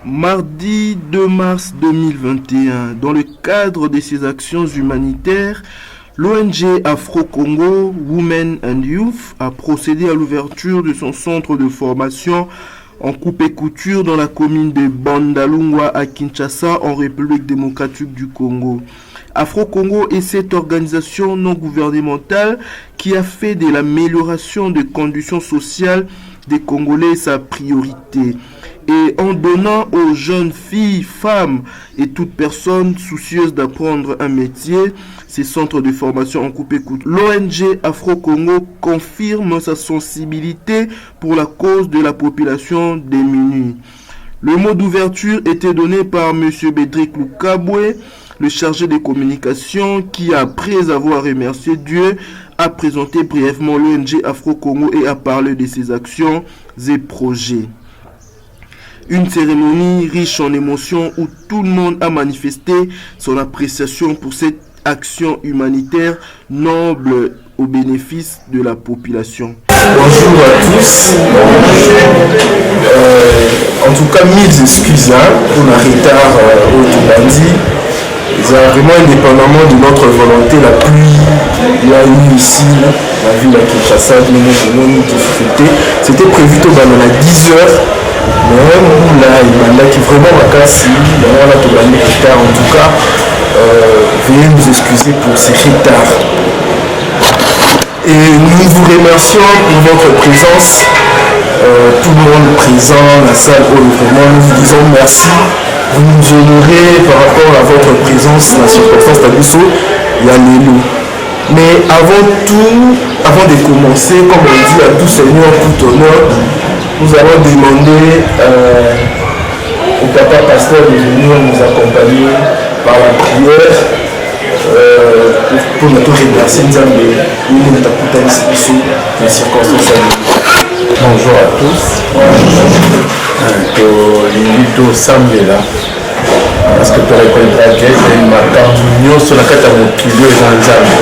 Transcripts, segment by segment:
Mardi 2 mars 2021, dans le cadre de ses actions humanitaires, l'ONG Afro-Congo Women and Youth a procédé à l'ouverture de son centre de formation en coupe et couture dans la commune de Bandalungwa à Kinshasa, en République démocratique du Congo. Afro-Congo est cette organisation non gouvernementale qui a fait de l'amélioration des conditions sociales des Congolais sa priorité. Et en donnant aux jeunes filles, femmes et toute personne soucieuse d'apprendre un métier, ces centres de formation en coupe et couture, l'ONG Afro-Congo confirme sa sensibilité pour la cause de la population démunie. Le mot d'ouverture était donné par M. Bédrick Lukabwe, le chargé des communications, qui, après avoir remercié Dieu, a présenté brièvement l'ONG Afro-Congo et a parlé de ses actions et projets. Une cérémonie riche en émotions où tout le monde a manifesté son appréciation pour cette action humanitaire noble au bénéfice de la population. Bonjour à tous. En tout cas, mille excuses pour le retard au Tubandi. Vraiment, indépendamment de notre volonté, la pluie, il y a eu ici la ville de Kinshasa, c'était prévu tout dans la 10 heures. Mais là, il y a qui vraiment ma casse, on a tout gagné retard. En tout cas, veuillez nous excuser pour ces retards. Et nous vous remercions pour votre présence, tout le monde présent, la salle, vraiment, nous vous disons merci. Vous nous honorez par rapport à votre présence, la circonstance d'Abisso, il y a l'élu. Mais avant tout, avant de commencer, comme on dit à tout Seigneur, tout honneur, nous allons demander au papa pasteur de venir nous accompagner par la prière pour notre remercier Nzambe, les circonstances. Bonjour à tous. L'invito Sambela. Parce que tu récoltes que c'est une matin, nous sommes à Katamokilio et dans Nzambe.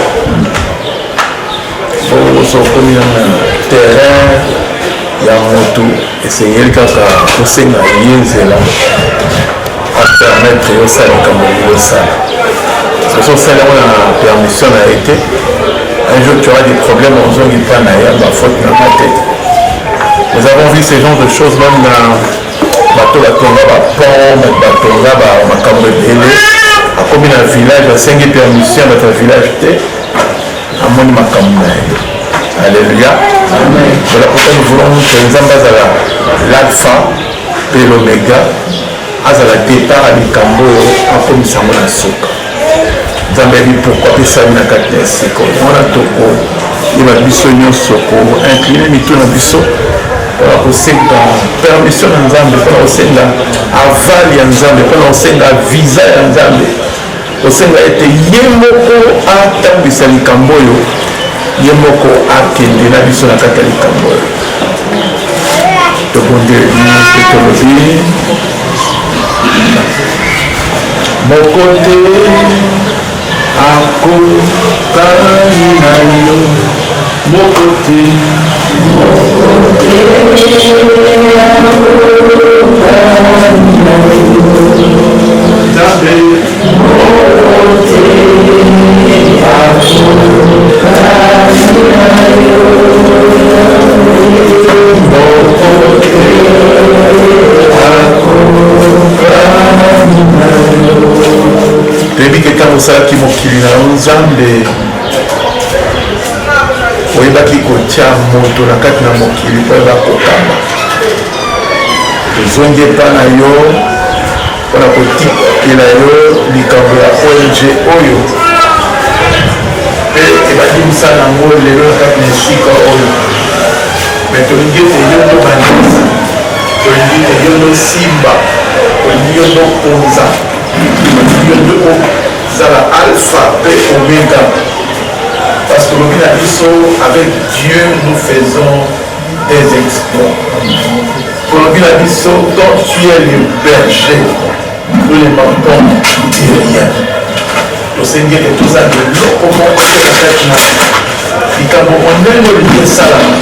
Nous sommes comme un terrain. Ya moto essayer kaka kosenga yenzela à permettre yo ça comme yo ça parce que ça là on a permission à arrêter un jour tu auras des problèmes en zone il pas na ya ba faute na tête. Nous avons vu ce genre de choses même dans bateau la tonga ba pont ba tonga ba makambo belé a comme dans village à 5 permission dans le village té à mon makambo. Alléluia. Amen. Voilà pourquoi nous voulons que nous avons l'alpha et l'oméga, à la départ à Mikambo, en commission de la souk. Nous avons dit pourquoi ça n'a qu'à être seko. On a toko, il va bisogner soko, incliner mito na biso. Voilà pour c'est dans permission de Nzambe, pour c'est dans aval ya Nzambe, pour c'est dans visa ya Nzambe. Pour c'est dans été yemoko à tambisa Mikambo yo. Yemoko akende na biso na kati ya likambo tobonde tolobi mokote akokani na yo mokote toyebi keka mosalaki mokili na yo nzambe oyebaki kotia moto na kati na mokili mpo oyeba kokamba tozongi epa na yo mpona kotikela yo likambo ya ONG oyo mpe ebaki mosala yango lelo na kati na esika oyo me tolingi ete yo ndo bandisa tolingi ete yo ndo simba tolingi yo ndo konza tolingi yo ndo kozala alpha mpe omega parce que lobi na biso avec Dieu nous faisons des exploits. Pour lobi na biso quand tu es le berger nous koyeba mpona rien tosengi ete toza leloko moko te na kati na likambo mondenge olingi esalama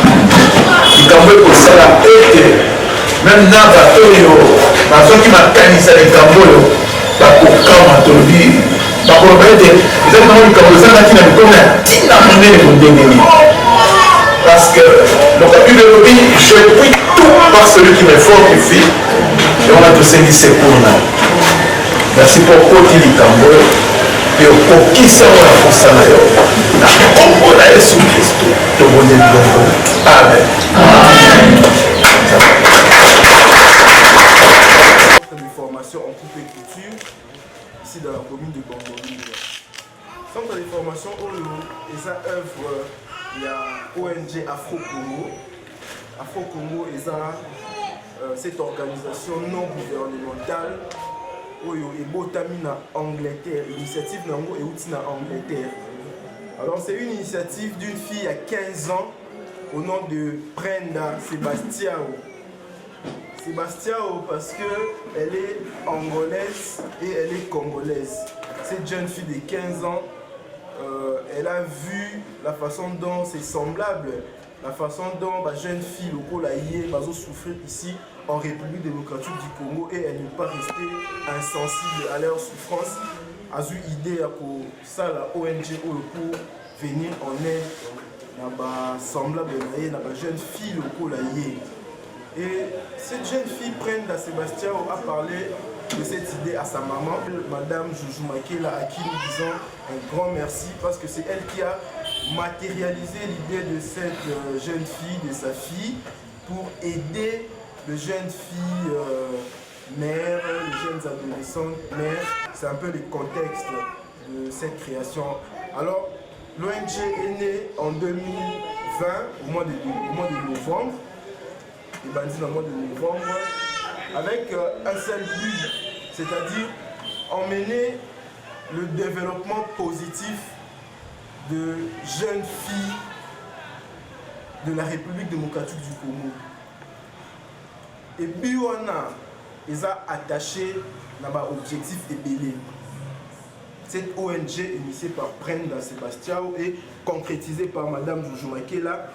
likambo ekosala ete meme na bato oyo bazoki makanisa likambo oyo bakokama tolobi bakoloba ete ezali nango likambo ezalaki na mikono ya ntina monene mondenge nini parce que donc la Bible dit je prie tout par celui qui me fortifie et on a tous dit c'est pour nous. Merci pour côté likambo et okokisa wana kosala yo na kombo na Yesu Kristo tobonde bilongo amen. De formation en coupe et couture ici dans la commune de Bangori. Centre de formation et ça œuvre il y a ONG Afro-Congo. Afro-Congo est cette organisation non gouvernementale et botamina Angleterre, initiative nango et outina Angleterre. Alors c'est une initiative d'une fille à 15 ans au nom de Brenda Sebastiao. Sebastiao parce qu'elle est angolaise et elle est congolaise. Cette jeune fille de 15 ans, elle a vu la façon dont c'est semblable, la façon dont la jeune fille va souffrir ici en République démocratique du Congo et elle n'est pas restée insensible à leur souffrance. Elle a eu l'idée que ça, la ONG pour venir en aide semblable à la jeune fille. Et cette jeune fille, Brenda Sebastiao, a parlé de cette idée à sa maman, Madame Joujou Makela, à qui nous disons un grand merci parce que c'est elle qui a matérialisé l'idée de cette jeune fille, de sa fille, pour aider les jeunes filles mères, les jeunes adolescentes mères. C'est un peu le contexte de cette création. Alors, l'ONG est née en 2020, au mois de novembre. Les bandits dans le mois de novembre, avec un seul but, c'est-à-dire emmener le développement positif de jeunes filles de la République démocratique du Congo. Et puis on a attaché l'objectif ébélé. Cette ONG initiée par Brenda Sebastiao et concrétisée par Madame Joujou Makela.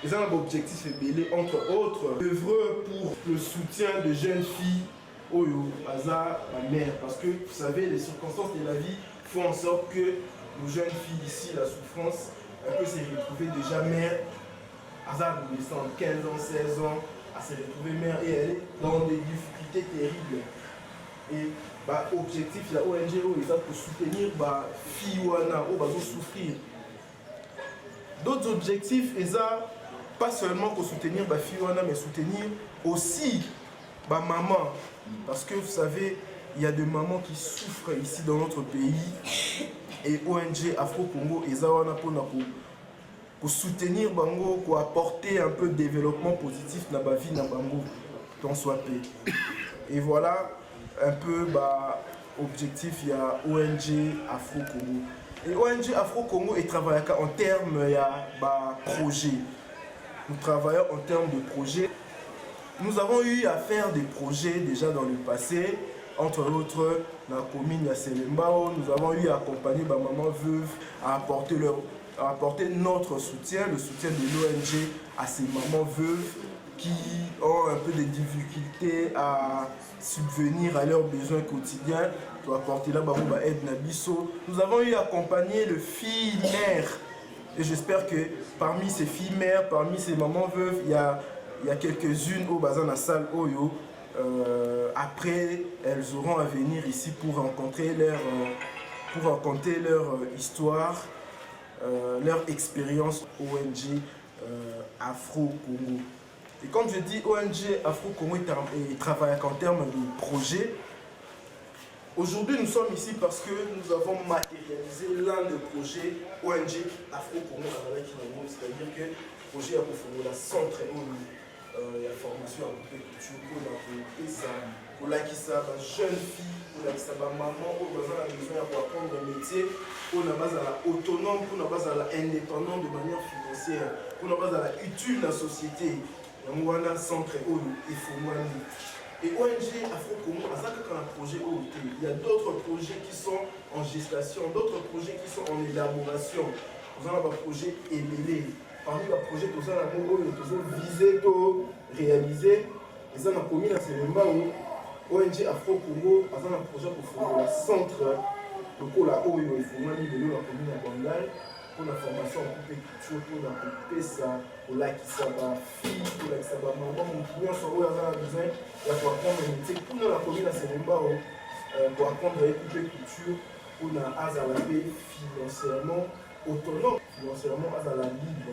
Ils ont un objectif ébélé, entre autres, œuvrer pour le soutien de jeunes filles, Oyo, Aza, ma mère. Parce que, vous savez, les circonstances de la vie font en sorte que nos jeunes filles ici, la souffrance, elles peuvent se retrouver déjà mère, Aza, adolescente, 15 ans, 16 ans, à se retrouver mère et elle est dans des difficultés terribles. Et, objectif, la ONG, ils ont pour soutenir les filles qui vont souffrir. D'autres objectifs, ils ont pas seulement pour soutenir les filles, mais soutenir aussi les mamans. Parce que vous savez, il y a des mamans qui souffrent ici dans notre pays. Et ONG Afro-Congo, ils ont pour soutenir Bango, pour apporter un peu de développement positif dans la vie, dans Bango, dans soit paix. Et voilà un peu l'objectif, il y a ONG Afro-Congo. Et ONG Afro-Congo travaille en termes de projet. Nous travaillons en termes de projet. Nous avons eu à faire des projets déjà dans le passé, entre autres dans la commune de Selembao. Nous avons eu à accompagner ma maman veuve à apporter notre soutien, le soutien de l'ONG à ces mamans veuves qui ont un peu de difficultés à subvenir à leurs besoins quotidiens. Pour apporter là aide Nabiso. Nous avons eu à accompagner le filles mères. Et j'espère que parmi ces filles mères, parmi ces mamans veuves, il y a quelques-unes au bazar la salle Oyo. Après, elles auront à venir ici pour raconter leur histoire, leur expérience ONG Afro-Congo. Et quand je dis ONG Afro-Congo, il travaille en termes de projet. Aujourd'hui, nous sommes ici parce que nous avons matérialisé l'un des projets ONG Afro-Congo, c'est-à-dire que le projet Afro-Congo, la centre la formation à couper couture, pour la jeune fille, pour la maman, pour la besoin d'apprendre un métier, pour la base à la autonome, pour la base à la indépendante de manière financière, pour la base à la utile de la société. Donc, on a un centre et Et ONG Afro-Congo, un projet OIT. Il y a d'autres projets qui sont en gestation, d'autres projets qui sont en élaboration. Nous avons un projet émêlé. Parmi les projets que nous avons visé, réalisé, nous avons commis dans ces moments où ONG Afro-Congo a un projet pour faire le centre pour la OIO, il faut même de la commune à Bandal, pour la formation en coupe culture, pour la coupe ça, pour la qui s'aba fille, pour la qui s'aba maman, mon client sur où il y a besoin, il faut apprendre le métier, pour la commune à Sénéba, pour apprendre la coupe culture, pour la Azalabé financièrement autonome, financièrement Azala libre.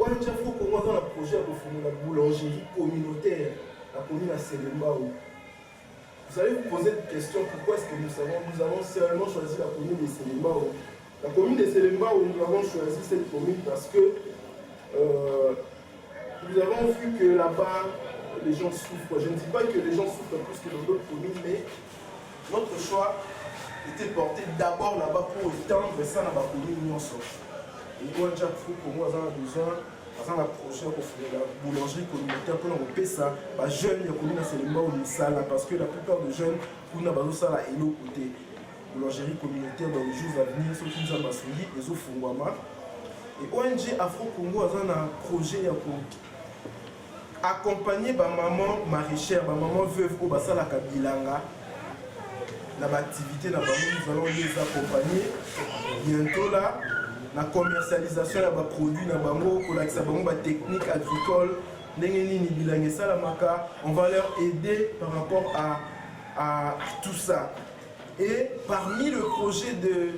ONG Afro-Congo a un projet pour faire la boulangerie communautaire, la commune à Sénéba. Vous allez vous poser une question, pourquoi est-ce que nous avons seulement choisi la commune de Sélémbao? La commune de Sélémbao, nous avons choisi cette commune parce que nous avons vu que là-bas, les gens souffrent. Je ne dis pas que les gens souffrent plus que dans d'autres communes, mais notre choix était porté d'abord là-bas pour étendre ça dans la commune Nyonso. Et moi, déjà, pour moi, on a besoin. Dans un projet pour faire la boulangerie communautaire pour nous payer ça, les jeunes qui ont seulement au Nisala parce que la plupart des jeunes qui ont besoin de ça et l'autre côté boulangerie communautaire dans les jours à venir, ceux qui ont basouillé et ont Fongwama. Et ONG Afro-Congo a un projet pour accompagner ma maman maraîchère, ma maman veuve au Bassa la Kabilanga. Dans l'activité, nous allons les accompagner bientôt là. La commercialisation de produits, la technique agricole, on va leur aider par rapport à tout ça. Et parmi le projet de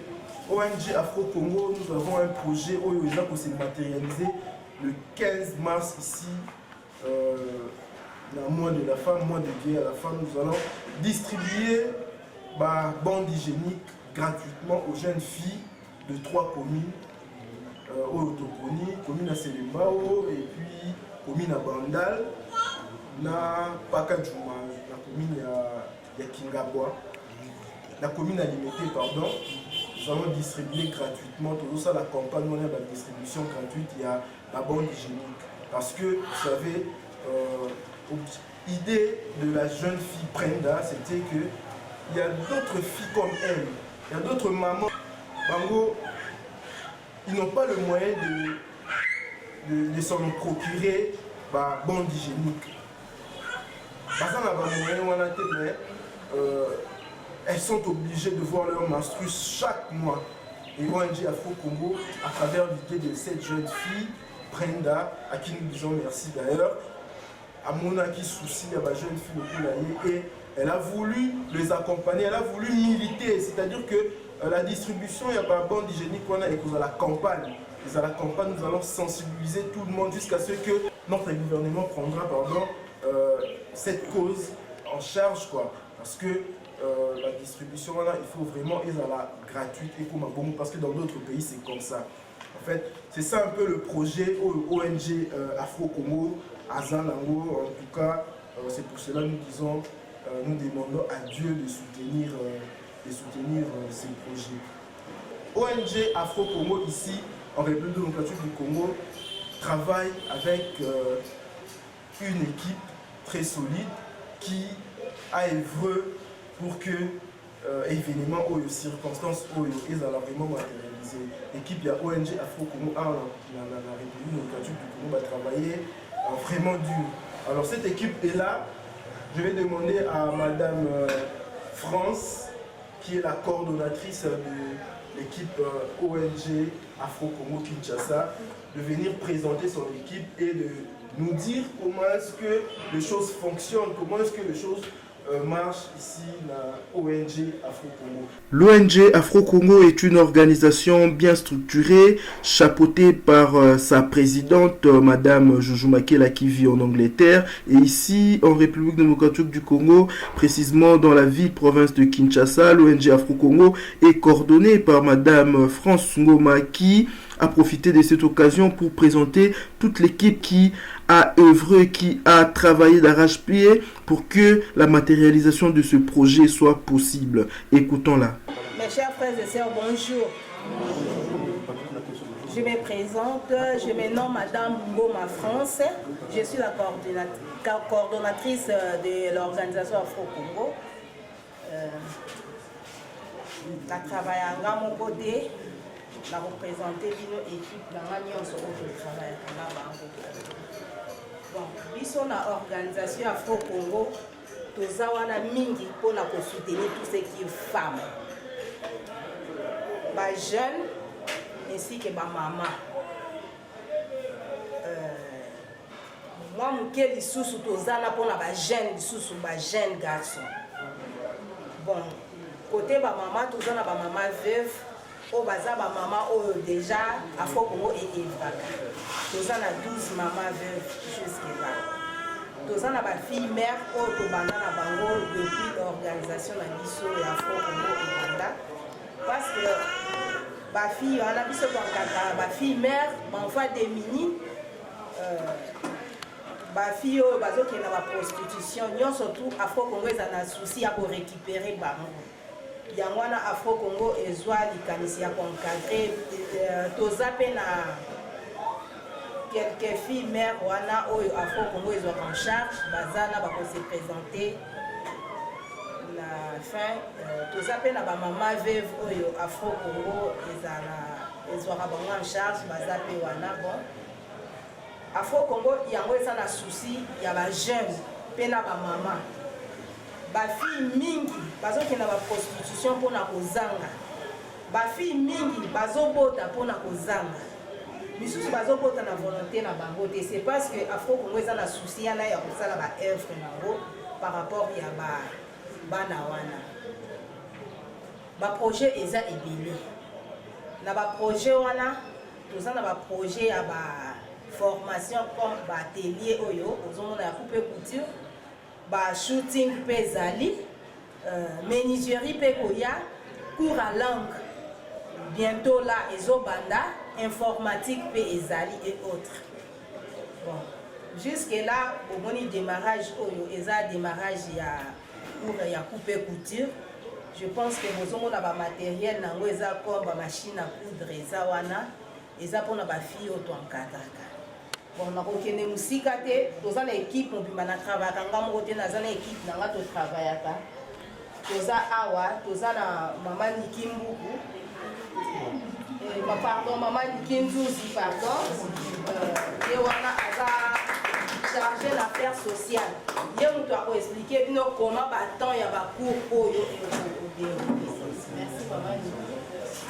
ONG Afro-Congo, nous avons un projet qui s'est matérialisé le 15 mars ici, dans le mois de la femme, mois de guerre à la femme. Nous allons distribuer bandes hygiéniques gratuitement aux jeunes filles de 3 communes. Commune à Sélémbao et puis commune à Bandal, na Pakadjouma, la commune à Kingabwa, la commune à Limité, pardon. Nous allons distribuer gratuitement, tout ça, la campagne de la distribution gratuite, il y a la bande hygiénique. Parce que, vous savez, l'idée de la jeune fille Prenda, c'était qu'il y a d'autres filles comme elle, il y a d'autres mamans. Bango, ils n'ont pas le moyen de s'en procurer bande hygiénique. Elles sont obligées de voir leur menstrues chaque mois. Et ONG Afro-Congo, à travers l'idée de cette jeune fille, Brenda, à qui nous disons merci d'ailleurs, à Monaki Souci, à ma jeune fille au et elle a voulu les accompagner, elle a voulu militer, c'est-à-dire que la distribution, il n'y a pas de bande hygiénique qu'on a et qu'on a la campagne. Et à la campagne, nous allons sensibiliser tout le monde jusqu'à ce que notre gouvernement prendra cette cause en charge. Parce que la distribution, là, il faut vraiment être gratuite et pour ma bombe, parce que dans d'autres pays, c'est comme ça. En fait, c'est ça un peu le projet ONG Afro-Congo, Azalango. En tout cas, c'est pour cela que nous disons, nous demandons à Dieu de soutenir ces projets. ONG Afro-Congo ici, en République démocratique du Congo, travaille avec une équipe très solide qui a œuvré pour que événements ou circonstances ils allaient vraiment matérialiser. L'équipe de ONG Afro-Congo dans la République démocratique du Congo va travailler vraiment dur. Alors cette équipe est là. Je vais demander à Madame France, qui est la coordonnatrice de l'équipe ONG Afro-Congo Kinshasa, de venir présenter son équipe et de nous dire comment est-ce que les choses fonctionnent, comment est-ce que les choses marchent ici, la ONG Afro-Congo. L'ONG Afro-Congo est une organisation bien structurée, chapeautée par sa présidente, Madame Jojo Makela, qui vit en Angleterre, et ici, en République démocratique du Congo, précisément dans la ville-province de Kinshasa, l'ONG Afro-Congo est coordonnée par Madame France Ngoma, qui a profité de cette occasion pour présenter toute l'équipe qui a œuvré, qui a travaillé d'arrache-pied pour que la matérialisation de ce projet soit possible. Écoutons-la. Mes chers frères et sœurs, bonjour. Je me présente, je me nomme Madame Ngoma France. Je suis la coordonnatrice de l'organisation Afro-Congo. Je travaille à mon côté, je représente une équipe dans la Union sur le travail. Bon, nous sommes l'organisation Afro-Congo. Nous avons mingi pour soutenir tout ce qui est femmes. Les jeunes ainsi que ma maman. Moi, je suis sous pour les jeunes garçons. Bon, côté ma maman, tout ça, ma maman veuve, au bazar, ma maman déjà, à Afro-Congo et Evaka. Tout ça, 12 mamans veuves jusque-là. Tous les filles mères au Bango depuis l'organisation de l'Abisso et Afro-Congo et Rwanda. Parce que ma fille, on a vu ce qu'on ma fille mère, mon frère des mini, ma fille qui est dans la prostitution, nous surtout Afro-Congo ils ont un souci à récupérer Bango. Il y a un Afro-Congo et Zoa qui a encadré, tous quelques filles mères wana oyo Afro-Congo ils ont en charge bazana ba se présenter la fin tout ça pe na ba maman veuve oyo Afro-Congo ils ont en charge bazape wana bon Afro-Congo yango eza na souci ya ba jeune pe na ba maman ba fille mingi bazoki na ba prostitution pona kozanga ba fille mingi bazobota pona kozanga. Mais si vous avez une volonté na bango, c'est parce que Afro-Congo a un souci ya kosala ba œuvre nango par rapport ya bana wana. Ba projet eza ebele. Na ba projet wana, toza na ba projet ya ba formation comme ba atelier oyo, ozomona ya coupe couture, ba shooting pe zali, menuiserie pe koya, cours à langue. Bientôt là, Ezobanda, informatique, Ezali et autres. Bon, jusque-là, au moment du démarrage, démarrage pour couper couture. Je pense que nous avons un matériel, comme une machine à coudre, et ça pour nos filles au Kataka. Bon, on a reconnu aussi que nous avons une équipe, nous avons une équipe, nous avons travaillé. Nous avons maman Nikimbuku. Pardon, maman Kinzouzi, pardon. Et on a chargé l'affaire sociale. Hier, nous avons expliqué comment il y a des cours. Merci, maman.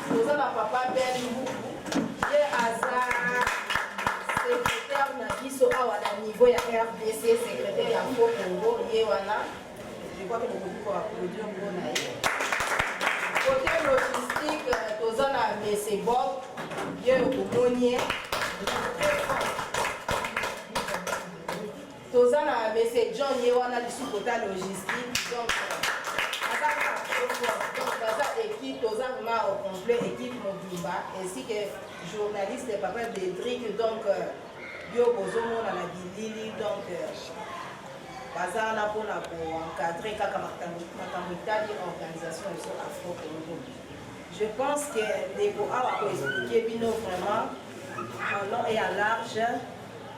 Nous avons papa Ben Mboukou. Il y a secrétaire à niveau de RDC, secrétaire de Congo. Je crois que nous pouvons applaudir pour nous. Côté logistique, tous en M. Bob, bien au Monnier. Tous en M. John Yewana du sous-côté logistique. Donc, dans cette équipe, tous en au complet, équipe Mobimba, ainsi que journaliste et papa Bédric, donc, Bio Bozomo dans la Bilili, donc, bazana pour encadrer l'organisation de Afro-Congo. Je pense que les Boa ont expliqué vraiment en long et en large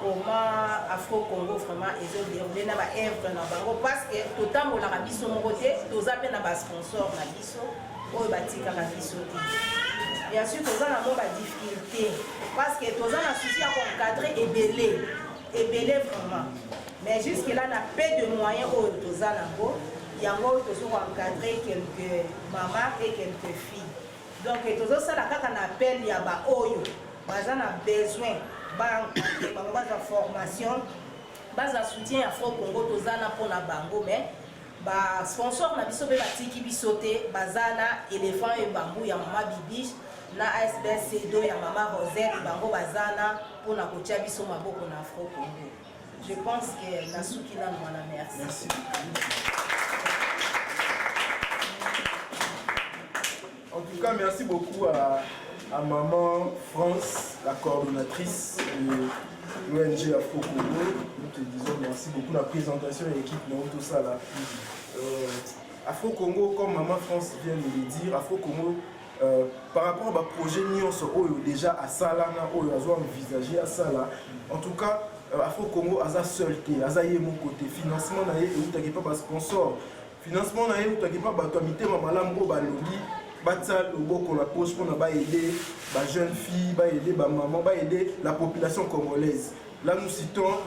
comment Afro-Congo vraiment ils ont déroulé dans la œuvre dans Bango parce que tout le temps on a mis son côté, tous les sponsors na biso, on batika na biso. Bien sûr, tous les gens ont des difficultés parce que tous les gens ont souci à encadrer et belé vraiment. Mais jusque-là, on a peu de moyens pour tous il y a encore encadrer quelques mamans et quelques filles. Donc, tous ça, on appelle, il y a besoin de formation, de soutien à Afro-Congo, tous pour la bango, mais sponsor na biso be batiki bisote bazana éléphant et bambou ya mama bibiche na ASBS C2 ya mama Rosette bango bazana pour na kotia biso maboko na Afro-Congo. Je pense que la soukina nous en merci. Merci. En tout cas, merci beaucoup à Maman France, la coordonnatrice de l'ONG Afro-Congo. Nous te disons merci beaucoup la présentation et l'équipe, tout ça là. Afro-Congo, comme Maman France vient de le dire, Afro-Congo par rapport au projet nyonso oyo déjà asala na oyo azo envisager asala. En tout cas Afro Congo aza seul te, aza ye mon côté financement na ye eutaki pas ba sponsor, financement na ye eutaki pas bato mitema malamu balobi batia loboko la poche pour ba aider ba jeunes filles, ba aider ba maman, ba aider la population congolaise. Là nous citons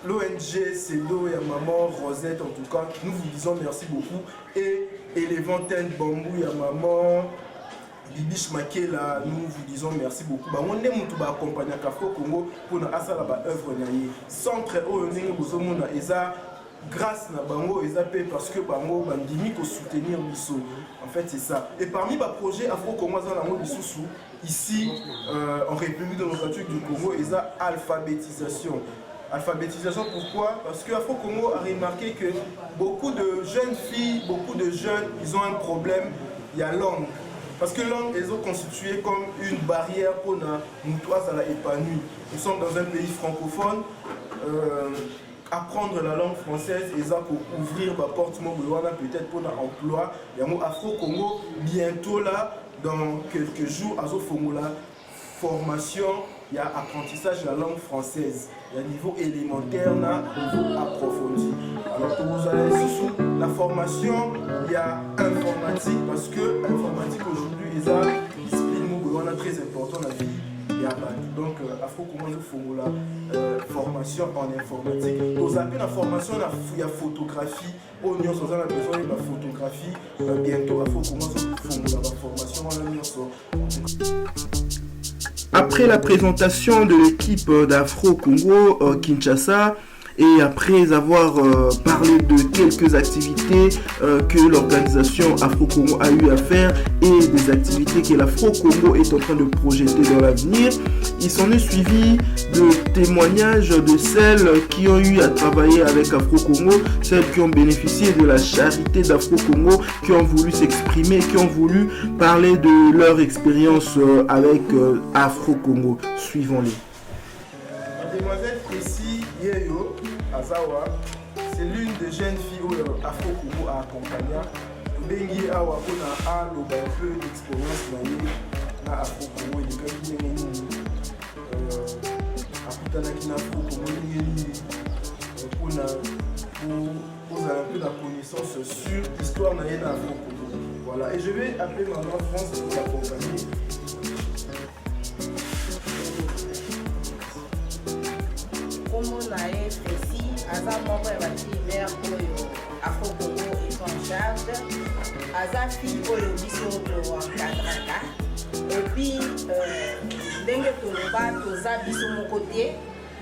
l'ONG CEDO et maman Rosette. En tout cas nous vous disons merci beaucoup, et les vingtaines bambou ya maman Bibiche Makela, nous vous disons merci beaucoup. On est tout accompagné à Afro Congo pour nous asala ba œuvre naie. Centre oyo ndenge bozomona eza grâce na bango eza pe parce que bango bandimi ko soutenir biso. En fait c'est ça. Et parmi ba projet Afro Congo za nango bisusu ici en République démocratique du Congo eza alphabétisation. Alphabétisation pourquoi? Parce que Afro Congo a remarqué que beaucoup de jeunes filles, beaucoup de jeunes, ils ont un problème, il y a langue. Parce que langue, elles ont constitué comme une barrière pour nous trois à la épanouie. Nous sommes dans un pays francophone. Apprendre la langue française et ça pour ouvrir ma porte peut-être pour l'emploi. Il y a un Afro Congo bientôt là, dans quelques jours, à Zofongola, formation, il y a apprentissage de la langue française. Il y a niveau élémentaire, niveau approfondi. Alors pour vous allez sous la formation, il y a informatique parce que l'informatique aujourd'hui est une discipline très importante dans la vie. Donc Afro Congo nous la formation en informatique. Vous avez la formation il y a photographie. On a besoin de la photographie. Bientôt Afro Congo nous la formation. Après la présentation de l'équipe d'Afro Congo Kinshasa, et après avoir parlé de quelques activités que l'organisation Afro Congo a eu à faire et des activités que l'Afro Congo est en train de projeter dans l'avenir, il s'en est suivi de témoignages de celles qui ont eu à travailler avec Afro Congo, celles qui ont bénéficié de la charité d'Afro Congo, qui ont voulu s'exprimer, qui ont voulu parler de leur expérience avec Afro Congo. Suivons-les. Mademoiselle Précis Yeyo Azawa, c'est l'une des jeunes filles où Afro Congo a accompagné. Bengi Awa Kona a un peu d'expérience dans Afro Congo et de Gagné. Akutana Afro Congo pour un peu la connaissance sur l'histoire de Afro Congo. Voilà, et je vais appeler maman France pour l'accompagner. Aza membre ya batimer oyo Afro Congo est en charge. Aza fille oyo biso toencadraka. Et puis ndenge toloba toza biso moko te.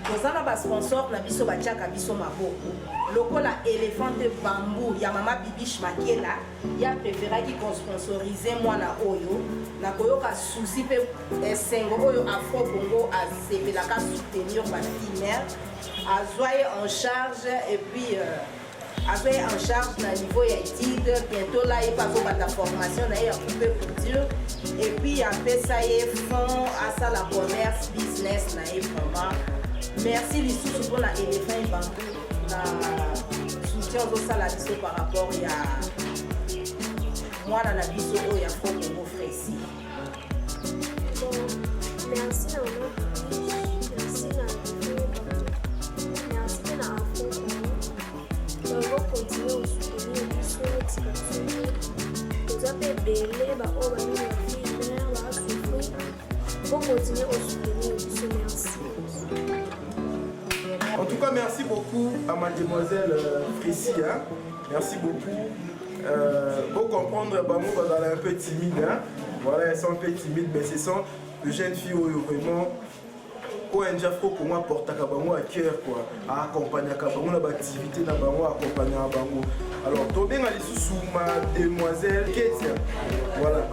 Toza na basponsor na biso batiaka biso maboko. Lokola Elephante Bambou ya mama Bibiche Makela ya préféraki konsponsorise mwana oyo na koyoka souci pe esengo oyo Afro Congo asepelaka soutenir batimer. Azoye en charge et puis Azoye en charge na niveau ya étude bientôt là il passe au bas de formation na ya coupe couture et puis après ça y fond à ça la commerce business na vraiment merci les sous pour la éléphant bambou na soutien au ça la biso par rapport ya moi na la biso o ya Afro Congo Frécy. Merci En tout cas, merci beaucoup à mademoiselle Frécia. Merci beaucoup. Pour comprendre, elle est un peu timide. Hein? Voilà, elles sont un peu timides, mais ce sont de jeunes filles vraiment. ONG Afro Congo porte à cœur quoi, à accompagner l'activité à accompagner bango. Alors, tombez dans les sous mademoiselle Ketia. Voilà.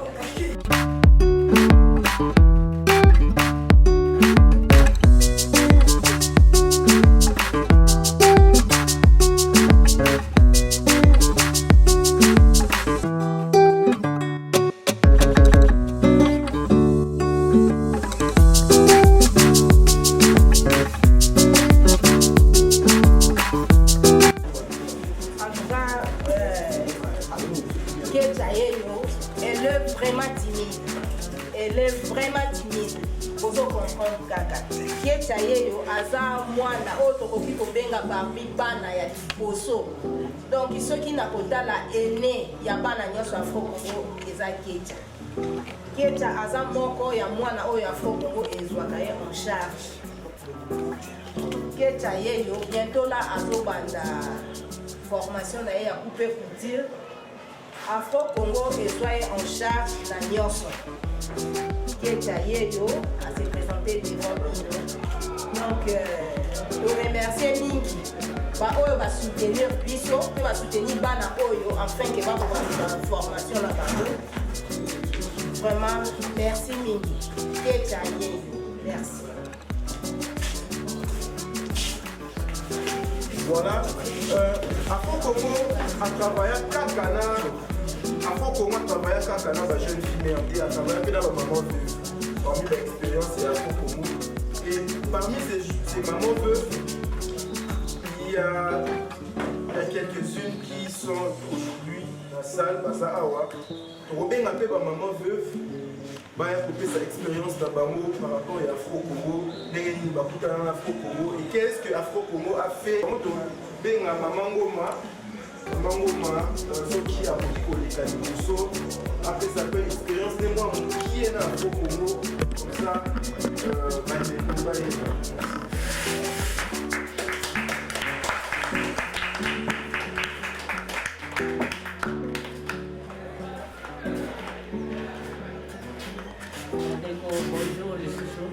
élève vraiment timide. Élève vraiment timide. Vous comprendre kaka. Kieta yeyo aza mwana oyo tokoki kobenga parmi bana ya liboso. Donc soki na kotala aîné ya bana nyonso Afro-Congo eza Kieta. Kieta aza moko ya mwana oyo Afro-Congo ezwaka ye en charge. Kieta yeyo bientôt là azobanda formation na ye ya coupe couture. Afro-Congo ezwa ye en charge na nyonso. Kieta yeyo a se présenté devant nous. Donc nous remercions mingi ba oyo va soutenir biso pe va soutenir bana oyo afin que va pouvoir la formation là bas. Vraiment merci mingi. Kieta yeyo merci. Voilà, Afro-Congo a travaillé Afro-Congo a travaillé à la jeune fille, mais a travaillé dans la maman veuve. Parmi l'expérience, c'est Afro-Congo. Et parmi ces mamans veuves, il y a quelques-unes qui sont aujourd'hui dans la salle, Baza Awa. Robin a fait ma maman veuve. Il a coupé sa expérience dans Bango par rapport à Afro-Congo, Afro-Congo. Et qu'est-ce que Afro-Congo a fait? Ben à Maman Goma, ceux qui a beaucoup les Kaniboso, après ça fait l'expérience de moi qui est dans Afro-Congo, comme ça, bonjour les chouchous.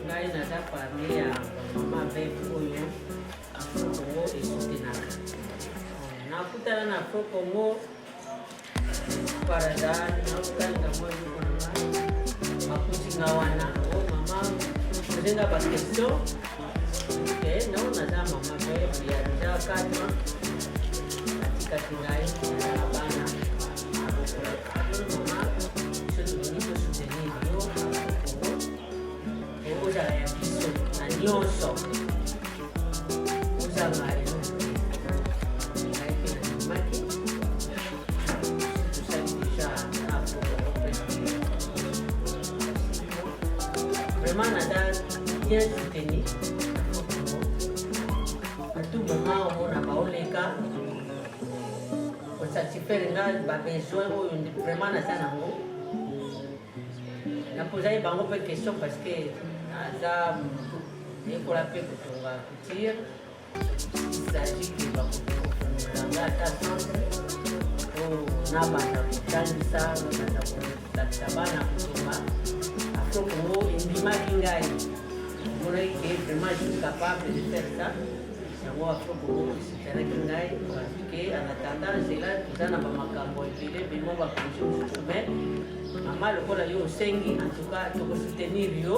Ngai naza parmi ya mama avec oyo Afro-Congo esutenaka. Nakutana na Afro-Congo parada nakutanga moyo kuna makutinga wana mama kuzenga ba question no naza mama avec ya déjà kalma katika kingai na bana mama ozala ya biso na nyonso ozala yo ngai mpe nasimaki tosali deja vraiment naza bien soutenu à tout moment omona baoleka kosatisfaire nga babesoin oyo vraiment naza nango naposai bango mpe question parce que naza ekola mpe kotonga couture isagi ke bakofungolanga ata centre o nabanda kotangisa nabanda kolakisa bana kotonga Afro-Congo endimaki ngai omonaki ke vraiment je suis capable de faire ça yango Afro-Congo esoutenaki ngai parce que en attendant zela toza na bamakambo ebele bemo baprojet mosusu mais mama lokola yo osengi en tout cas tokosoutenir yo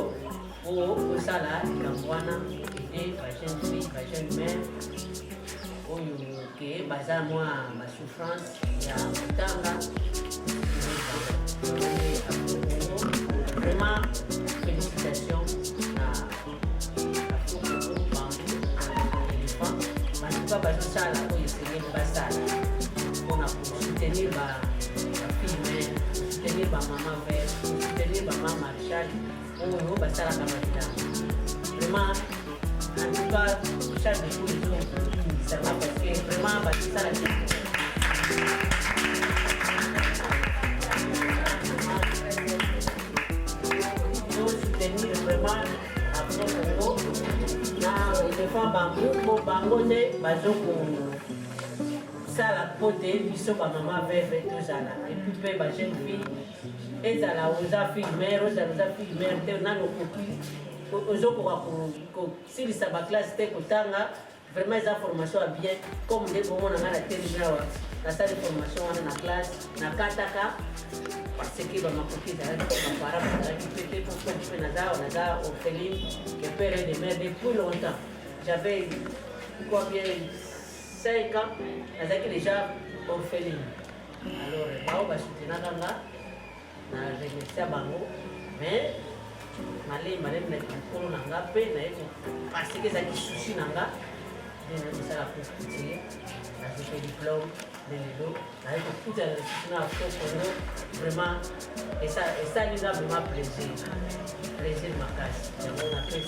po osala likambo wana ede bajeune fille bajeune mare oyo ke baza mwa basouffrance ya kotanga vraiment félicitations na Afro-Congo bango éléphant bantuka bazosala oyo esengeli basala mpona kosoutenir bafille mare soutenir bamama vert soutenir bamama marchal oyo basalaka mabilango vraiment en tout cas chaque jour ezosanga parce que vraiment basala soutenir vraiment Afro-Congo na éléphant bango nde bazokosala po te biso bamama veve tozala epuis mpe bajeune fille ezala oza fille mare ozala oza fille mare te nano koki ozokoka kosilisa baklasse te kotanga vraiment eza formation ya bien comme nde bomona nga na telemi awa nasali formation wana na classe nakataka parce que bamakoki ezalaki bapara bazalaki mpe te pourquoi mpe naza orpheline que père et de mère depuis longtemps j'avais quoi bien 5 ans nazalaki déjà orpheline alors bao basoutenaka nga na remercia bango mais malembi na likolo na nga mpe naye parce que ezalaki susi na nga ça la couture, j'ai fait diplôme de l'eau, avec tout un Afro-Congo, vraiment, et ça nous a vraiment plaisir de ma classe. On a fait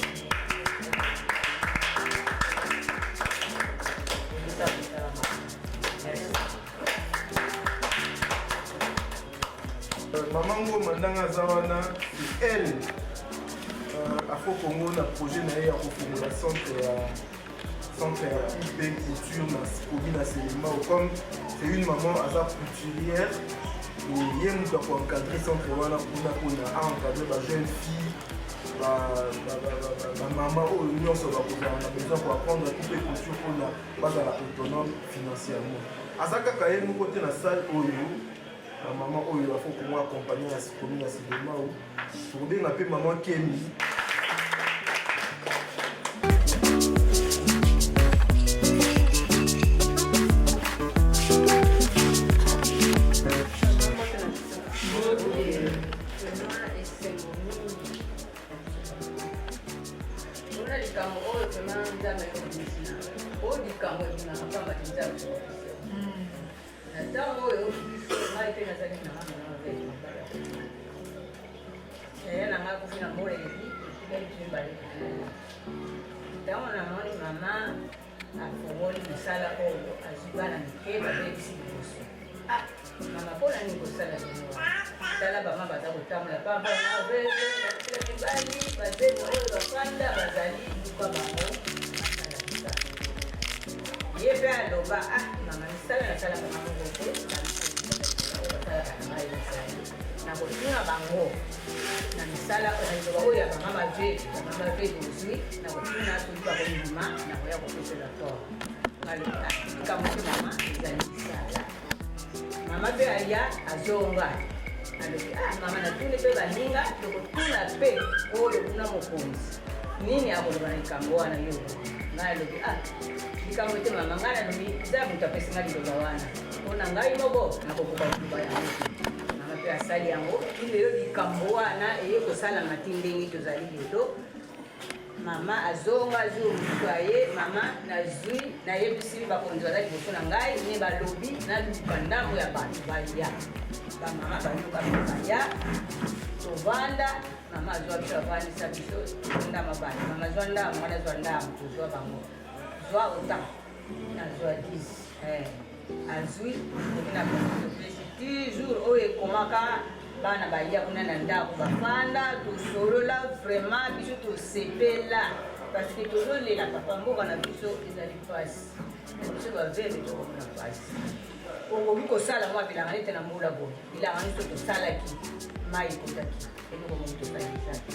Maman Ngoma Ndanga Zawana, c'est elle, Afro-Congo, le projet n'a pas pour la centre IP couture, na Selema, comme c'est une maman à couturière, et il y a un peu encadré centre Wana pour encadrer la jeune fille, la maman ou l'union sur la besoin pour apprendre à couper couture pour pas autonome financièrement. Azaka Kaye, nous côté la salle Oyo. La maman Oyo a fait comment accompagner la commune à Sidema pour bien appeler maman Kémy. Maman a fongoli misala oyo azibana mikeba bebisi liboso. Mama mpona nini kosala bino tala bama baza kotambola pamba na basila mibali bazemi oyo bafanda bazali luka bango basala misala ye mpe aloba mama misala nasalaka bango te basalaka na ngai misali nakotuna bango na misala nayizoba oyo ya bamama ve dozwi nakotuna soki bakondima nakoya kopesela tort likambo te mama ezali misala mama mpe aya azonga alobi mama natuni mpe baninga tokotuna mpe oyo kuna mokonzi nini akoloba na likambo wana yo ngai alobi likambo te mama ngai nalobi eza moto apesinga liloba wana mpona ngai moko nakokoka koloba yango mama mpe asali yango lelo likambo wana eye kosalama ti ndenge tozali lelo mama azonga azwi omutu aye mama nazwi nayebisi bakonzi baza liboso na ngai ne balobi naluka ndambo ya bato baya bamama baluka baya tovanda mama azwa biso avandisa biso ndama bana mama azwa ndamo wana azwa ndamo tozwa bango zwa otan nazwa 10 azwi okina toujours oyo ekomaka bana baya kuna na ndako bafanda tosolola vraiment biso tosepela parce que tozolela papa mboka na biso ezali mpasi na biso bavere tokomona mpasi okoki kosala mwa bilanga nete na mbula boye bilanga nyonso tosalaki mai ekotaki eloko moko tosalisaki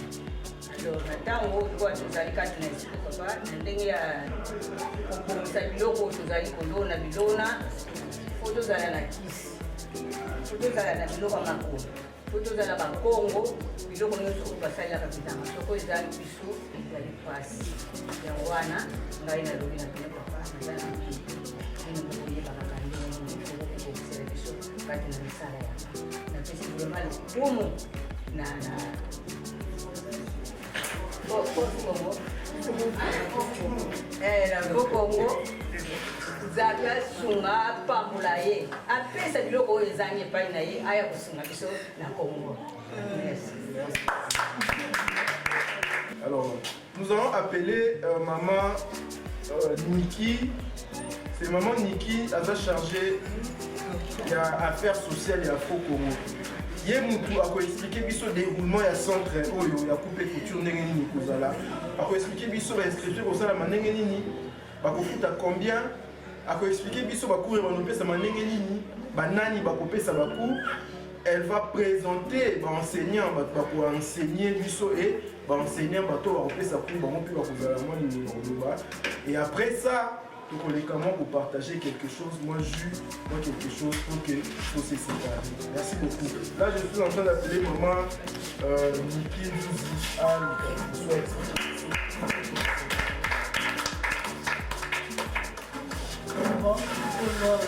alors na ntango lokola tozali kati na esiko papa na ndenge ya kobongisa biloko tozali kolona bilona fo tozala na kisi fo tozala na biloko ya makolo fo tozala bakongo biloko nyonso oyo basalelaka bilanga soko ezali biso ezali mpasi yango wana ngai nalobi na bino papa naza na bino bokoyebaka ndenge okokokisela biso kati na misala yango napesi vraiment lokumu na Kongo nzambe asunga apambola ye apesa biloko oyo ezangi epai na ye aya kosunga biso na Kongo. Alors, nous allons appeler maman Niki. C'est maman Niki, elle va charger des affaires sociales et Afro-Congo. Ye mutu ako expliquer biso déroulement ya centre oyo ya coupe couture ndenge nini kozala ako expliquer biso ba inscription kozala ndenge nini bakofuta combien ako expliquer biso bakour banopesa ndenge nini banani bakopesa bakour elle va présenter ba enseignant bako enseigner biso et ba enseignant bato bakopesa cour bango puis bakozala moi ni koloba et après ça comment pour partager quelque chose, moi quelque chose pour que tout se sépare. Merci beaucoup. Là je suis en train d'appeler maman Niki Douzi Bonjour.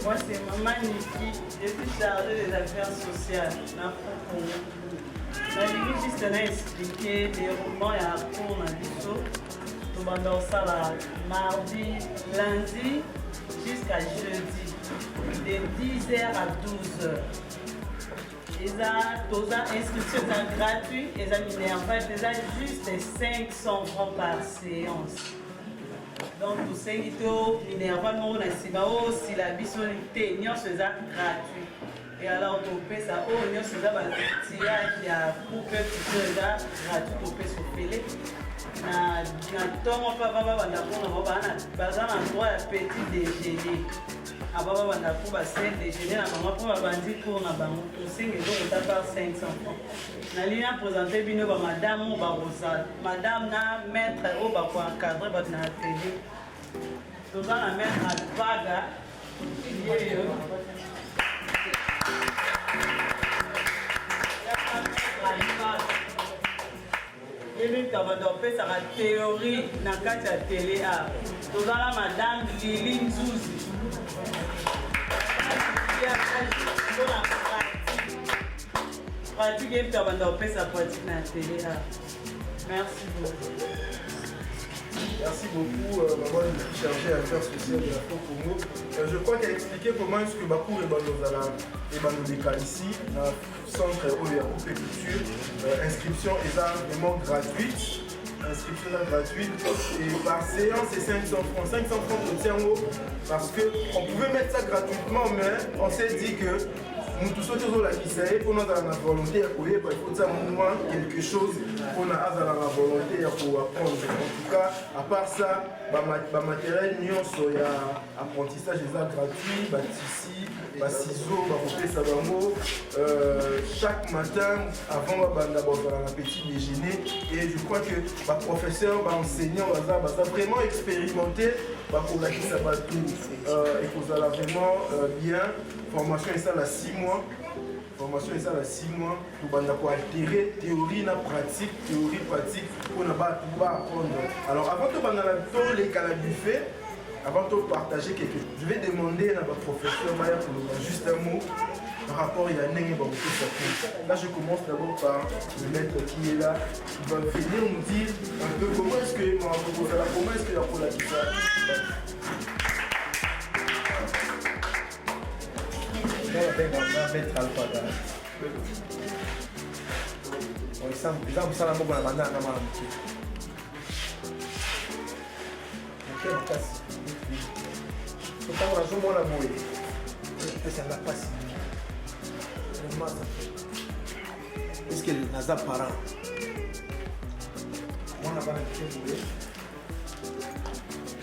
Moi c'est maman Niki, je suis chargée des affaires sociales dans Congo. Je vais juste expliquer les romans et à cours dans l'ISO. tobanda kosala mardi, lundi jusqu'à jeudi de 10h à 12h. Inscription est gratuite, les minerval, juste 500 francs par séance. Donc, tout ce qui est minerval, si la bisonité, nous faisons gratuit. Et alors, on peut ça, nous faisons un tirage, il y a pour que tu sois gratuit, on peut se faire. Na ntongo pa baba banda kuna bana bazana droit ya petit déjeuner ababa banda ku ba set déjeuner na mama po bandi ko na bango to singe do ta par 500 francs na ligne présenter bino ba madame ou ba rosa madame na maître ou ba ko encadrer ba na télé to za na maître alpaga yeyo Yémi Kabadopé, ça la théorie dans la télé. Nous avons Madame Lili Nzouzi. Pratique Yémi Kabadopé, ça pratique dans la télé. Merci beaucoup. Merci beaucoup, maman chargée à affaires sociales de l'Afro-Congo. Je crois qu'elle a expliqué comment est-ce que Bakou et Banozala et Banodéka ici, dans le centre OEROP Culture, inscription est vraiment gratuite. Inscription est gratuite et par séance c'est 500 francs. 500 francs de tient haut parce qu'on pouvait mettre ça gratuitement, mais on s'est dit que nous tous autres là qui savent pour nous avoir la volonté à courir, il faut ça moins quelque chose qu'on a la volonté pour apprendre. En tout cas, à part ça, le matériel il y a apprentissage des arts gratuits, tissu, ciseaux, chaque matin avant un petit déjeuner. Et je crois que le professeur, l'enseignant, va vraiment expérimenter pour la ça va tout et qu'on a vraiment bien. Formation est ça à 6 mois. Formation est ça à 6 mois. Pour altérer théorie et pratique, théorie pratique pour ne pas apprendre. Alors avant de parler les cas buffet, avant de partager quelque chose, je vais demander à votre professeur Maya pour nous dire juste un mot par rapport à Yanné et là je commence d'abord par le maître qui est là, qui va venir nous dire un peu comment est-ce que comment est-ce que la polarisation. Mettre alpaga. On example ça la mot na banda na mama. OK, makasi. Quand on a joué la boue. Ça n'a pas si. Est-ce que naza parent? Moi na bana qui boue.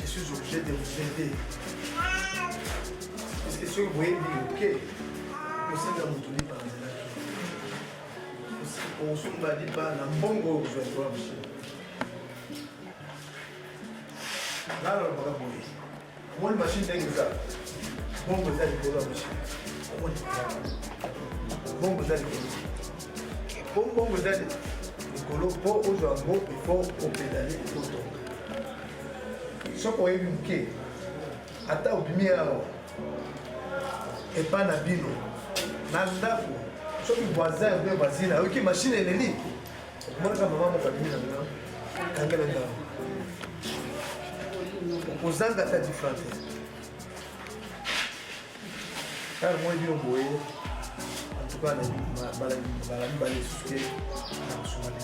Je suis obligé de vous aider. Est-ce que vous voyez OK? Osenga mutuli pa nzela osumba di pa na mbongo ozwa machine là on va boyer moi machine ndenge za mbongo za likolo ya machine mbongo za likolo mbongo za likolo po ozwa ngo il faut opédaler pour tomber soko oyebi moke ata obimi awa epa na bino na ndako soki voisin obe bazina oyoki machine eleli omonaka mama moko abimi na bino kangela ndako okozanga ata diferente kaka moi bino boye antuka balami balisusu ke na kosungana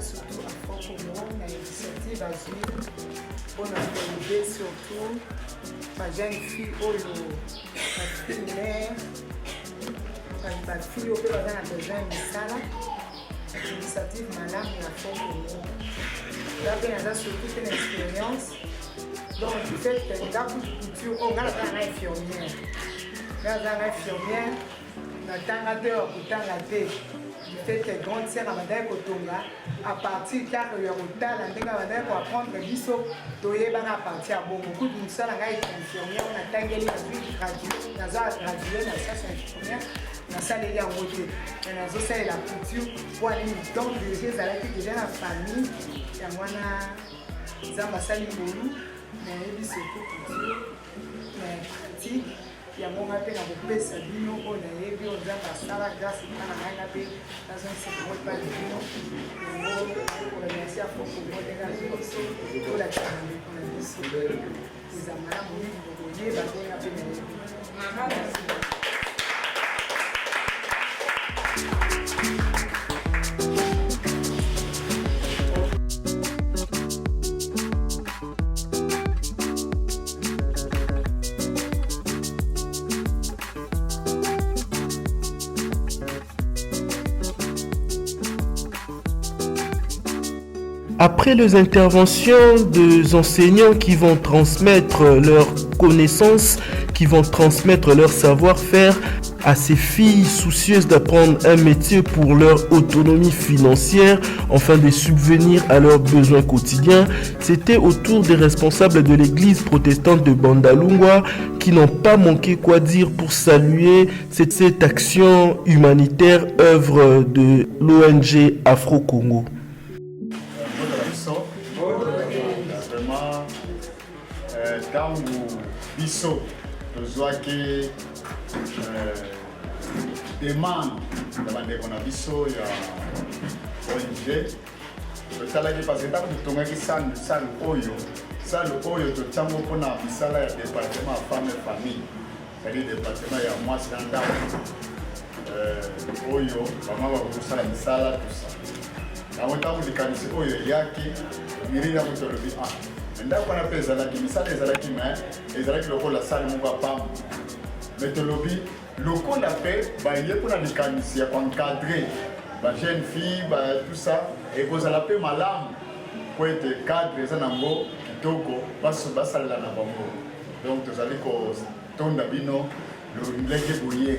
surtout Afro-Congo, na initiative azwi mpona koyede surtout bajeune fille oyo bafille oyo mpe baza na besoin ya misala initiative malamu ya Afro-Congo nga mpe naza surtout mpe na expérience donc du fait nga kutu couture oyo nga naza na infirmière nga naza na infirmière natanga te bakotanga te fait que grande sœur abandaki kotonga à partir kaka ya kotala ndenge abandaki koapprendre biso toyebanga à partir ya bongo kutu mosala ngai infirmière natangeli naza gradué na science infirmière nasaleli yango te me nazosalela couture po anini donc déjà ezalaki déjà na famille yango wana nzambe asali ngolu nayebi surtout couture ya critique yango nga mpe na kopesa bino oyo nayebi oyo nzambe asala grâce mpa na ngai nga mpe nazongisaka ngo epai na bino yango koremercie afokongo ndenge azongiso kolakisa na ndeko na biso eza malamu mingi bokoyeba ndenge nga mpe nayebi. Après les interventions des enseignants qui vont transmettre leurs connaissances, qui vont transmettre leur savoir-faire à ces filles soucieuses d'apprendre un métier pour leur autonomie financière, afin de subvenir à leurs besoins quotidiens, c'était au tour des responsables de l'église protestante de Bandalungwa qui n'ont pas manqué quoi dire pour saluer cette action humanitaire œuvre de l'ONG Afro-Congo. Ntango biso tozwaki demande ya bandeko na biso ya ONG totalaki parce que ntango totongaki sale oyo totiango mpona misala ya département ya femme et famille c'est-à-dire département ya mwasi na ndako oyo bama bakosala misala tosa yango ntango likanisi oyo eyaki miri yango tolobi ndako wana mpe ezalaki misala ezalaki lokola sale moko ya pambo me tolobi lokola mpe baye mpona likanisi ya koencadre bajeune fille tout ça ekozala mpe malamu po ete cadre eza nango kitoko basalela na bango donc tozali kotonda bino ndenge boye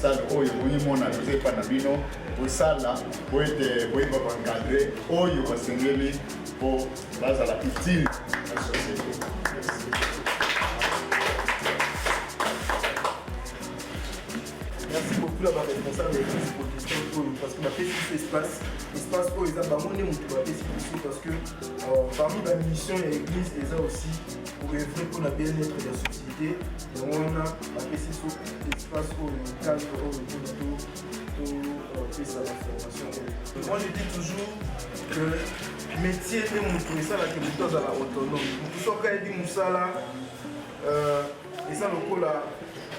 sale oyo boyimona toza epa na bino bosala po ete boyeba koencadre oyo basengeli mpo bazala utile na société. Merci beaucoup la responsable de l'église protestante parce que ma fait espace où ils ont bamone mutu parce que parmi la mission de l'église ils ont aussi pour œuvrer pour le bien-être de la société. Donc on a fait espace où le cadre où pour faire la formation. Moi je dis toujours que métier de mutu ça la que mutu à la autonome. Mutu so ka di musala et ça le coup la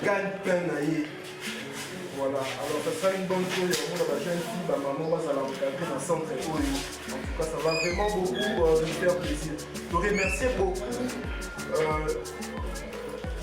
gagne naie. Voilà, alors ça sera une bonne chose pour la jeune fille, ma maman va s'encadrer dans le centre école. En tout cas, ça va vraiment beaucoup nous faire plaisir. Je remercie beaucoup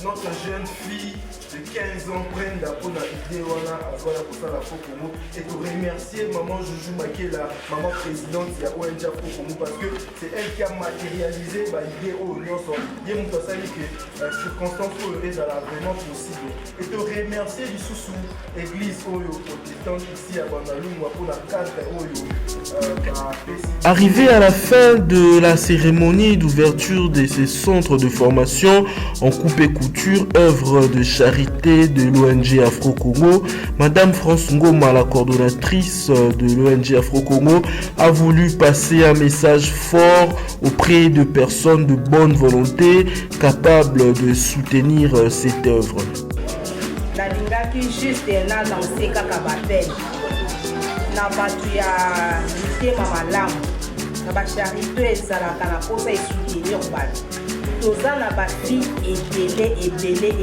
notre jeune fille de 15 ans, Brenda, pour l'idée à la Afro-Congo. Et de remercier maman Joujou Maké, la maman présidente de l'ONG Afro-Congo, parce que c'est elle qui a matérialisé l'idée au Lyon. Il y a une circonstance où elle est vraiment possible. Et de remercier du sous l'église protestante ici à Bandalungwa pour la cadre Arrivé à la fin de la cérémonie d'ouverture de ces centres de formation en coupe et couture, œuvre de charité de l'ONG Afro-Congo, Madame France Ngoma, la coordonnatrice de l'ONG Afro-Congo, a voulu passer un message fort auprès de personnes de bonne volonté capables de soutenir cette œuvre. nalingaki juste nananse kaka bapele na bato ya mitema malamu na bacharité ezalaka na mposa esoutenir bato toza na bafille ebele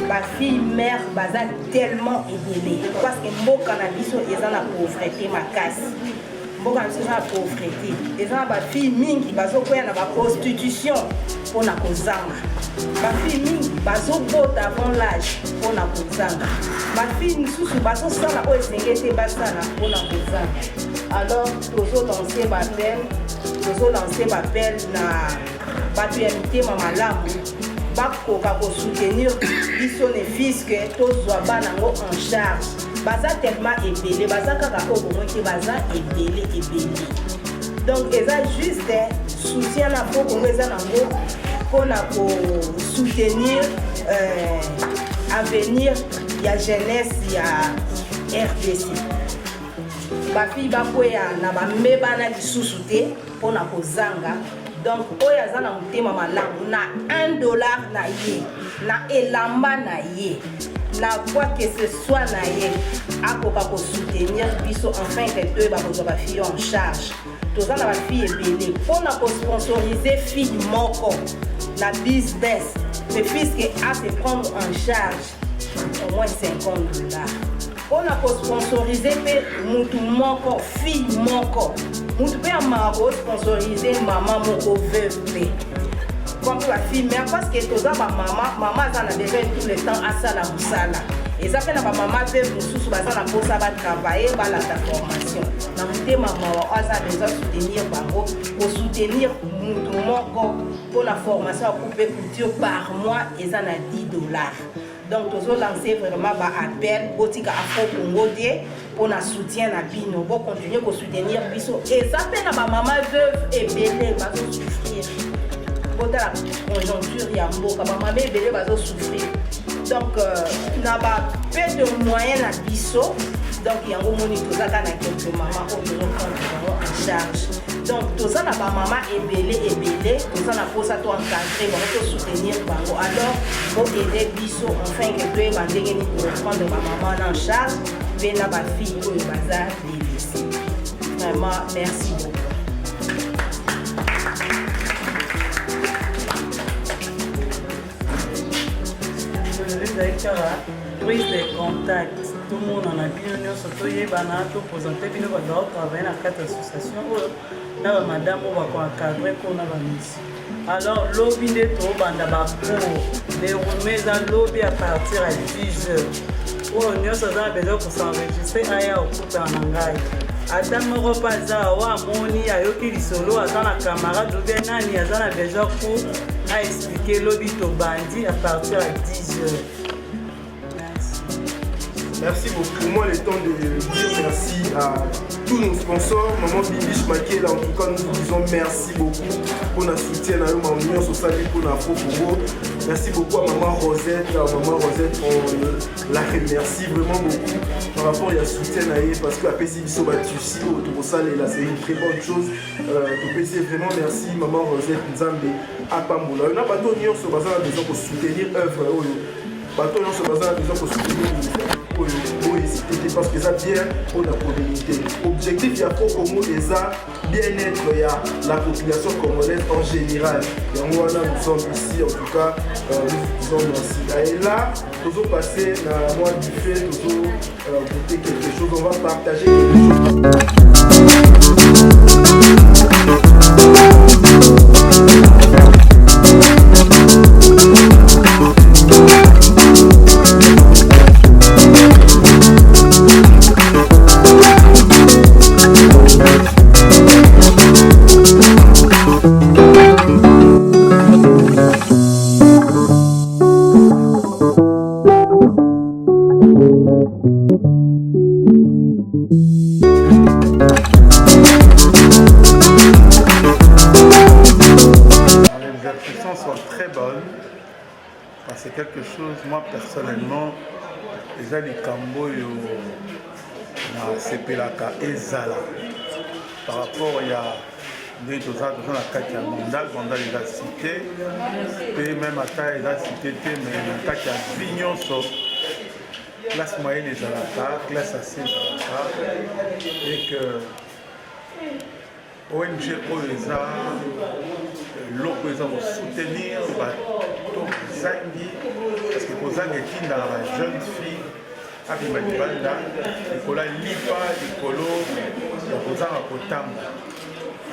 bafille mère baza tellement ebele parce que mboka na biso eza na pauvreté makasi mboka na biso eza na pauvreté eza na bafille mingi bazokwea na baprostitution mpona kozanga bafille mingi bazobota avant l'âge mpona kozanga bafille misusu bazosala oyo esenge te basala mpona kozanga alors tozolance bapele na bato ya mitema malamu bakoka kosoutenir biso ne fiske tozwa bana yango en charge baza tellement ebele baza kaka oyo bomoi te baza ebele donc eza juste soutien na Afro-Congo eza nango mpona kosoutenir avenir ya jeunesse ya RDC bafille bakwea na bamebana lisusu te mpona kozanga Donc oyo aza na motema malamu na $1 na ye na elamba na ye na quoi que ce soit na ye akoka kosoutenir biso enfin que toyeba kozwa bafille en charge toza na bafille ebele mpona kosponsorize fille moko na business mais puisque a se prendre en charge au moins $50 mpona kosponsorize mpe mutu moko fille moko mutu mpe amaka kosponsorize mama moko veuve mpe comme la fille mais parce que toza bamama aza na besoin tout le temps asala mosala eza mpe na bamama veuve mosusu baza na mposa batravaille balata formation na motema mawa aza besoin soutenir bango kosoutenir mutu moko mpona formation ya coupe couture par mois eza na $10. Donc toujours lancer vraiment appel botika Afro Congo te pour na soutien na bino pour continuer à soutenir biso et ça fait na ba maman veuve et belé ba souffrir bota la conjoncture ya mboka ba maman belé ba souffrir donc na ba peu de moyens na biso donc yango moni tozaka na quelques mamans au besoin prendre en charge donc toza na ba maman ebele toza na posa to encadrer ba to soutenir bango alors pour aider biso enfin que toi ba ndenge ni pour prendre ba maman en charge ve na ba fille oyo baza délaissée vraiment merci beaucoup. Prise de contact, tout le monde en a bien, surtout les bananes, tout présenté, puis nous allons travailler dans 4 associations. Nous avons madame, on va encadrer pour nous ici. Alors, lobby de tout, banda pour dérouler un lobby à partir à 10h. Nous avons besoin pour s'enregistrer à au coup en anglais. Adam repaza wa moni ayoki lisolo aza na camarade ou bien nani aza na besoin pour à expliquer lobby to bandi à partir à 10h. Merci beaucoup. Moi, le temps de dire merci à tous nos sponsors. Maman Bibiche Maké, là, en tout cas, nous vous disons merci beaucoup pour notre soutien à ma union sociale pour l'Afro Congo. Merci beaucoup à Maman Rosette. On la remercie vraiment beaucoup par rapport à la soutien à elle parce que après si ils Batussi, autour ça, c'est une très bonne chose. Vraiment merci Maman Rosette Nzambe à Pamboula. On a pas d'union sur besoin de soutenir œuvre. Bateau on se besoin de soutenir c'était parce que ça bien pour la communauté. Objectif il y a pour Congo déjà bien-être il y a la population congolaise en général. Et nous sommes ici en tout cas nous disons merci. Et là nous allons passer dans le mois du fait, nous allons goûter quelque chose, on va partager quelque chose. C'est quelque chose, moi personnellement, déjà les Camboyo na sepelaka ezala par rapport il y a des choses dans la carte mondiale les a cité et même à taille les a cité mais la carte vignon so classe moyenne ezalaka classe assez ezalaka et que ONG Oeza, l'ONG Oeza va soutenir bateau Zangi, parce que pour Zangi est dans la jeune fille, avec Malibanda, Nicolas Lipa, Nicolo, pour Zangi à Potamba.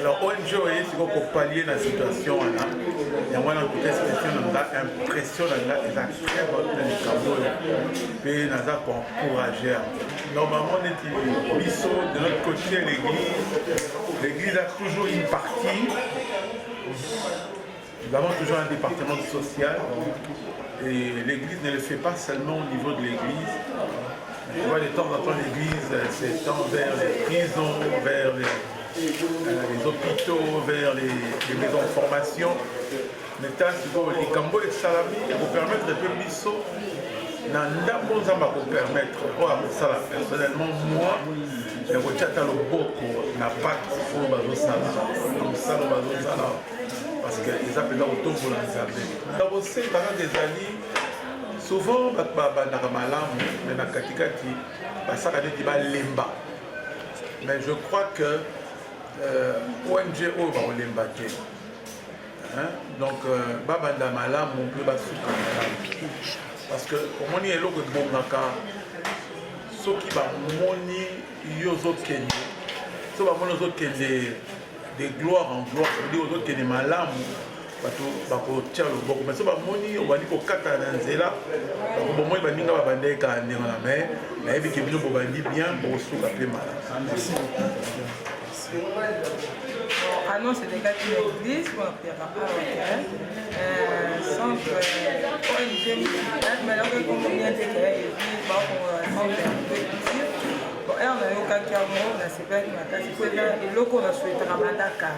Alors ONG Oeza, c'est pour pallier la situation, il y a moins d'impression, impression, il y a très bonne de et nous avons pour encourager. Normalement, on est de notre côté, l'église a toujours une partie. Nous avons toujours un département social et l'église ne le fait pas seulement au niveau de l'église. Tu vois, de temps en temps, l'église s'étend vers les prisons, vers les hôpitaux, vers les maisons de formation. L'État, les Cambo et Salami, pour permettre de faire biso, na ndambo nzamba kopermettre oyo akosala personnellement moi ekotia ata loboko na pacte oyo bazosala na mosala oyo bazosala parce que eza mpenza kotombola nzambe na bosenga kaka ezali souvent bato babandaka malamu me na katikati basala neti balemba mais je crois que ONG oyo bakolemba te donc babanda malamu mpe basuka malamu parce que omoni eloko ebongaka soki bamoni yo ozokende so bamoni ozokende de gloire en gloire cetadire ozokende malamu bato bakotia loboko mais so bamoni obandi kokata na nzela bomoi baninga babandeka ndenge na mai nayebi ke bino bobandi bien bokosuka mpe malamu. Annonce des gars qui l'église pour la prière à centre ONG mais là comme on vient de créer l'église pour centre de culture bon on a eu quelqu'un na sepeli makasi po eza eloko na souhaitera bandaka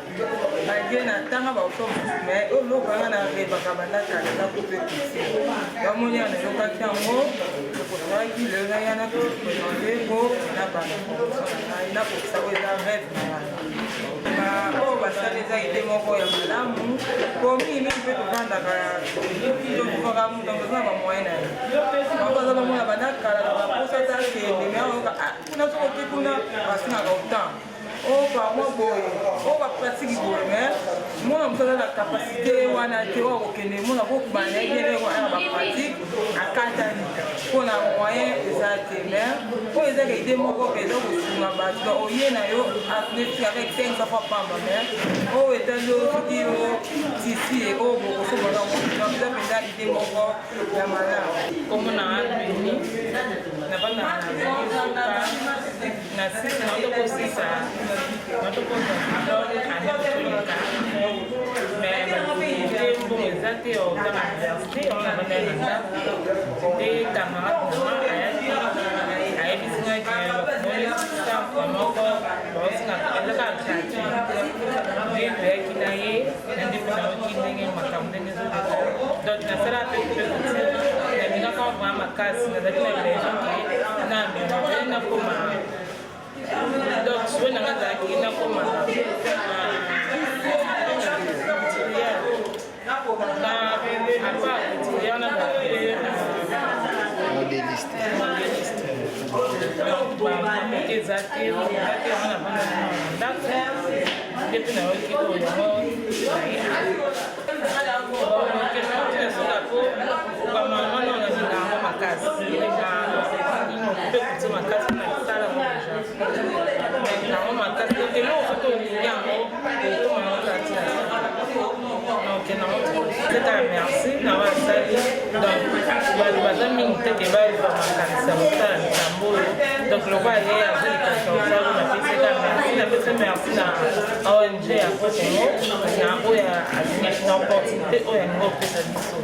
malgré na tanga ba oto mais eloko wana na rebaka bandaka na coupe culture bamoni na eu quelqu'un pour ça qui le rien na présenter pour na bana na pour ça eza rêve na oyo basala eza ide moko ya malamu po mingi mpe tovandaka tofaka mutango eza na bamoye na ye bakoza bamona bandakala na baposa ta kende me aoyoka kuna sokoki kuna basingaka otan oyo bamwa boye oyo bapratiki boye me mona mosu aza na kapasité wana te oyo kokende mona kokubana yeeleko ana bapratike akatani mpona moyen eza te me oyo ezaka ide moko eza kosunga bato oye na yo avec 5 fois pamba me oyo etali oyo soki yo tisi oyo bokosobana eza mpenza ide moko ya malamu komona albeni na bana na sisi na tokosisa mais bon eza te oza na université ona bana linda te camarade nanga ayebisingaki moko baosingaka ezaka gratuit toyaki na ye na ndeko nayoki ndenge makambo ndenge ezoleka donc nasala pe couture nalingaka vraimen makasi nazali na illusion ke na mémoire nakoma donc souhait nanga azalaki nakoma modéliste eza te wana bana ndako depuis nayoki oyo yango bamama nao nalinga yango makasi mpe kuti makasi na lisala yango makasi eloko soki olingi yango okoma yango kati donc nango merci na basali donc bato baza mingi te ke bayeluka makanisa mosala likambo oyo donc lokwa ye azolikasa osala napesika merci napesa merci na ONG ya Congo na oyo na opportunité oyo yango opesa biso